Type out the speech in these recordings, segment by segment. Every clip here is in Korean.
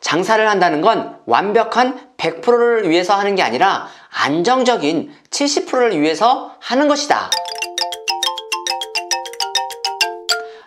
장사를 한다는 건 완벽한 100%를 위해서 하는 게 아니라 안정적인 70%를 위해서 하는 것이다.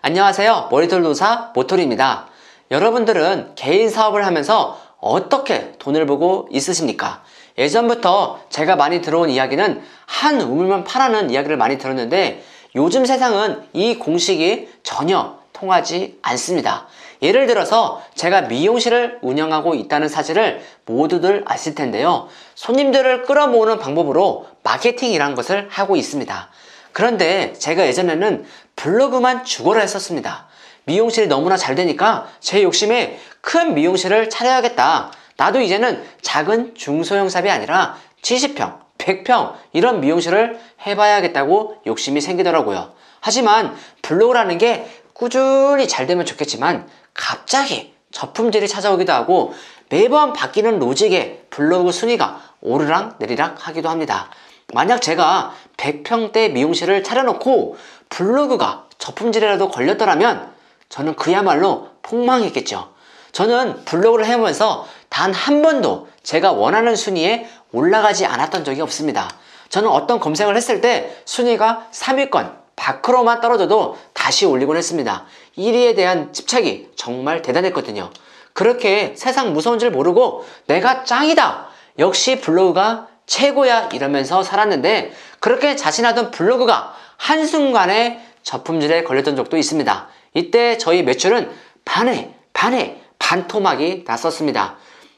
안녕하세요. 머리털도사 모토리입니다. 여러분들은 개인 사업을 하면서 어떻게 돈을 벌고 있으십니까? 예전부터 제가 많이 들어온 이야기는 한 우물만 파라는 이야기를 많이 들었는데 요즘 세상은 이 공식이 전혀 통하지 않습니다. 예를 들어서 제가 미용실을 운영하고 있다는 사실을 모두들 아실 텐데요. 손님들을 끌어모으는 방법으로 마케팅이라는 것을 하고 있습니다. 그런데 제가 예전에는 블로그만 주고를 했었습니다. 미용실이 너무나 잘 되니까 제 욕심에 큰 미용실을 차려야겠다. 나도 이제는 작은 중소형 샵이 아니라 70평, 100평 이런 미용실을 해봐야겠다고 욕심이 생기더라고요. 하지만 블로그라는 게 꾸준히 잘 되면 좋겠지만 갑자기 저품질이 찾아오기도 하고 매번 바뀌는 로직에 블로그 순위가 오르락 내리락 하기도 합니다. 만약 제가 100평대 미용실을 차려놓고 블로그가 저품질이라도 걸렸더라면 저는 그야말로 폭망했겠죠. 저는 블로그를 해보면서 단 한 번도 제가 원하는 순위에 올라가지 않았던 적이 없습니다. 저는 어떤 검색을 했을 때 순위가 3위권 밖으로만 떨어져도 다시 올리곤 했습니다. 1위에 대한 집착이 정말 대단했거든요. 그렇게 세상 무서운 줄 모르고 내가 짱이다! 역시 블로그가 최고야! 이러면서 살았는데 그렇게 자신하던 블로그가 한순간에 저품질에 걸렸던 적도 있습니다. 이때 저희 매출은 반토막이 났었습니다.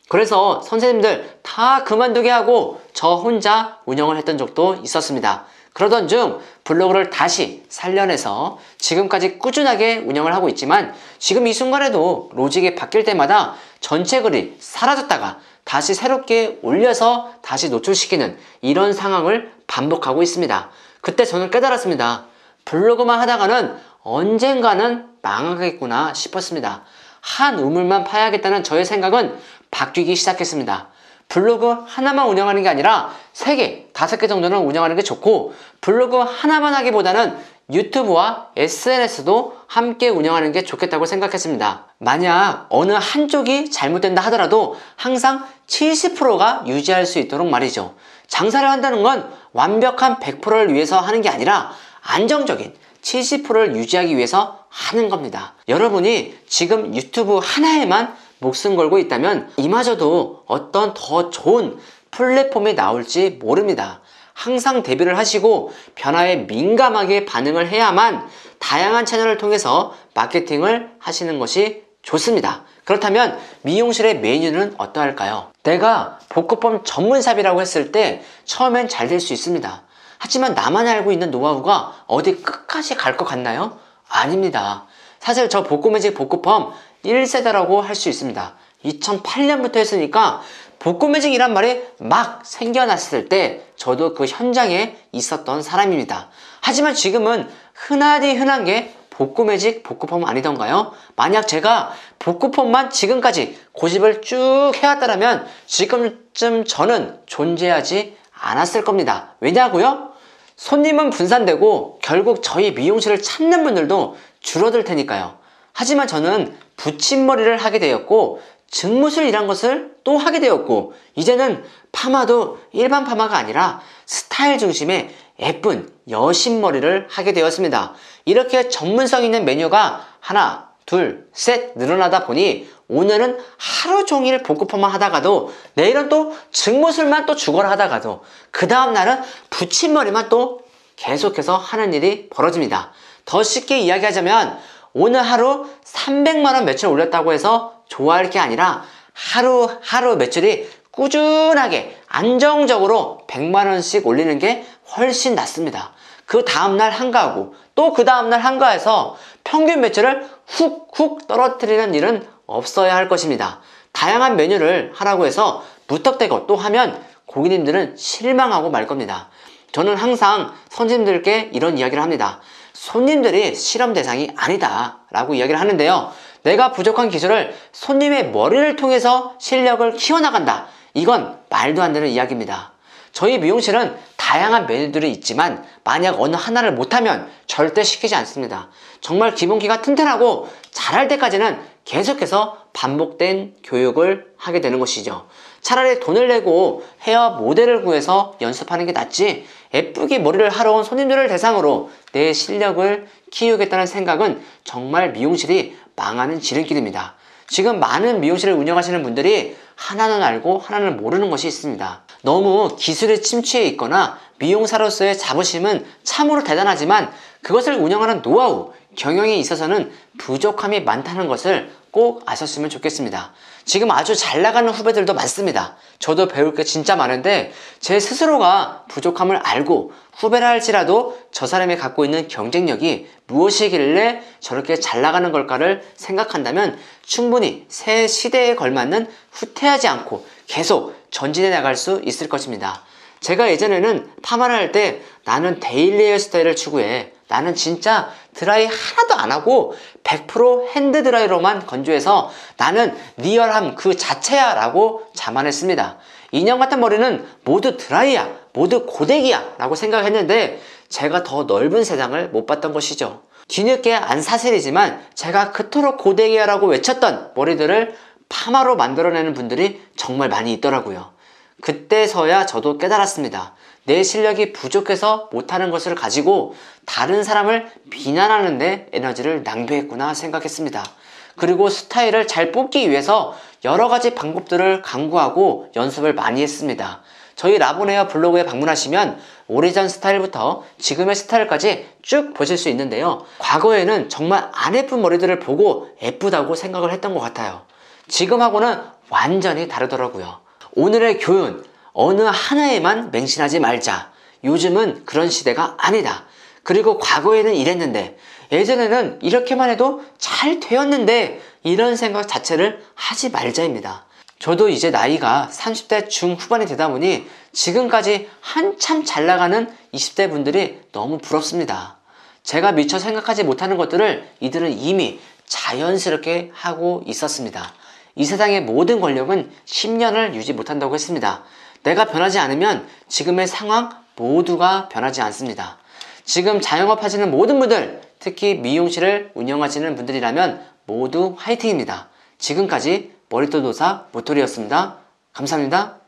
그래서 선생님들 다 그만두게 하고 저 혼자 운영을 했던 적도 있었습니다. 그러던 중 블로그를 다시 살려내서 지금까지 꾸준하게 운영을 하고 있지만 지금 이 순간에도 로직이 바뀔 때마다 전체 글이 사라졌다가 다시 새롭게 올려서 다시 노출시키는 이런 상황을 반복하고 있습니다. 그때 저는 깨달았습니다. 블로그만 하다가는 언젠가는 망하겠구나 싶었습니다. 한 우물만 파야겠다는 저의 생각은 바뀌기 시작했습니다. 블로그 하나만 운영하는 게 아니라 3개, 5개 정도는 운영하는 게 좋고 블로그 하나만 하기보다는 유튜브와 SNS도 함께 운영하는 게 좋겠다고 생각했습니다. 만약 어느 한쪽이 잘못된다 하더라도 항상 70%가 유지할 수 있도록 말이죠. 장사를 한다는 건 완벽한 100%를 위해서 하는 게 아니라 안정적인 70%를 유지하기 위해서 하는 겁니다. 여러분이 지금 유튜브 하나에만 목숨 걸고 있다면 이마저도 어떤 더 좋은 플랫폼이 나올지 모릅니다. 항상 대비를 하시고 변화에 민감하게 반응을 해야만 다양한 채널을 통해서 마케팅을 하시는 것이 좋습니다. 그렇다면 미용실의 메뉴는 어떠할까요? 내가 복구펌 전문샵이라고 했을 때 처음엔 잘 될 수 있습니다. 하지만 나만 알고 있는 노하우가 어디 끝까지 갈 것 같나요? 아닙니다. 사실 저 복구매직 복구펌 1세대라고 할 수 있습니다. 2008년부터 했으니까 복구매직이란 말이 막 생겨났을 때 저도 그 현장에 있었던 사람입니다. 하지만 지금은 흔하디 흔한 게 복구매직 복구펌 아니던가요? 만약 제가 복구펌만 지금까지 고집을 쭉 해왔다면 지금쯤 저는 존재하지 않았을 겁니다. 왜냐고요? 손님은 분산되고 결국 저희 미용실을 찾는 분들도 줄어들 테니까요. 하지만 저는 붙임머리를 하게 되었고 증무술이란 것을 또 하게 되었고 이제는 파마도 일반 파마가 아니라 스타일 중심의 예쁜 여신머리를 하게 되었습니다. 이렇게 전문성 있는 메뉴가 하나, 둘, 셋 늘어나다 보니 오늘은 하루 종일 복구펌만 하다가도 내일은 또 증무술만 또 죽어라 하다가도 그 다음날은 붙임머리만 또 계속해서 하는 일이 벌어집니다. 더 쉽게 이야기하자면 오늘 하루 300만원 매출 올렸다고 해서 좋아할 게 아니라 하루하루 매출이 꾸준하게 안정적으로 100만원씩 올리는 게 훨씬 낫습니다. 그 다음날 한가하고 또 그 다음날 한가해서 평균 매출을 훅훅 떨어뜨리는 일은 없어야 할 것입니다. 다양한 메뉴를 하라고 해서 무턱대고 또 하면 고객님들은 실망하고 말 겁니다. 저는 항상 선생님들께 이런 이야기를 합니다. 손님들이 실험 대상이 아니다 라고 이야기를 하는데요. 내가 부족한 기술을 손님의 머리를 통해서 실력을 키워나간다. 이건 말도 안 되는 이야기입니다. 저희 미용실은 다양한 메뉴들이 있지만 만약 어느 하나를 못하면 절대 시키지 않습니다. 정말 기본기가 튼튼하고 잘할 때까지는 계속해서 반복된 교육을 하게 되는 것이죠. 차라리 돈을 내고 헤어 모델을 구해서 연습하는 게 낫지, 예쁘게 머리를 하러 온 손님들을 대상으로 내 실력을 키우겠다는 생각은 정말 미용실이 망하는 지름길입니다. 지금 많은 미용실을 운영하시는 분들이 하나는 알고 하나는 모르는 것이 있습니다. 너무 기술에 침투해 있거나 미용사로서의 자부심은 참으로 대단하지만 그것을 운영하는 노하우, 경영에 있어서는 부족함이 많다는 것을 꼭 아셨으면 좋겠습니다. 지금 아주 잘 나가는 후배들도 많습니다. 저도 배울 게 진짜 많은데 제 스스로가 부족함을 알고 후배라 할지라도 저 사람이 갖고 있는 경쟁력이 무엇이길래 저렇게 잘 나가는 걸까를 생각한다면 충분히 새 시대에 걸맞는 후퇴하지 않고 계속 전진해 나갈 수 있을 것입니다. 제가 예전에는 파마를 할 때 나는 데일리 헤어스타일을 추구해, 나는 진짜 드라이 하나도 안 하고 100% 핸드 드라이로만 건조해서 나는 리얼함 그 자체야 라고 자만했습니다. 인형 같은 머리는 모두 드라이야, 모두 고데기야 라고 생각했는데 제가 더 넓은 세상을 못 봤던 것이죠. 뒤늦게 안 사실이지만 제가 그토록 고데기야 라고 외쳤던 머리들을 파마로 만들어내는 분들이 정말 많이 있더라고요. 그때서야 저도 깨달았습니다. 내 실력이 부족해서 못하는 것을 가지고 다른 사람을 비난하는 데 에너지를 낭비했구나 생각했습니다. 그리고 스타일을 잘 뽑기 위해서 여러 가지 방법들을 강구하고 연습을 많이 했습니다. 저희 라본헤어 블로그에 방문하시면 오래전 스타일부터 지금의 스타일까지 쭉 보실 수 있는데요. 과거에는 정말 안 예쁜 머리들을 보고 예쁘다고 생각을 했던 것 같아요. 지금하고는 완전히 다르더라고요. 오늘의 교훈, 어느 하나에만 맹신하지 말자. 요즘은 그런 시대가 아니다. 그리고 과거에는 이랬는데, 예전에는 이렇게만 해도 잘 되었는데, 이런 생각 자체를 하지 말자입니다. 저도 이제 나이가 30대 중후반이 되다 보니 지금까지 한참 잘 나가는 20대 분들이 너무 부럽습니다. 제가 미처 생각하지 못하는 것들을 이들은 이미 자연스럽게 하고 있었습니다. 이 세상의 모든 권력은 10년을 유지 못한다고 했습니다. 내가 변하지 않으면 지금의 상황 모두가 변하지 않습니다. 지금 자영업 하시는 모든 분들, 특히 미용실을 운영하시는 분들이라면 모두 화이팅입니다. 지금까지 머리도 노사 모토리였습니다. 감사합니다.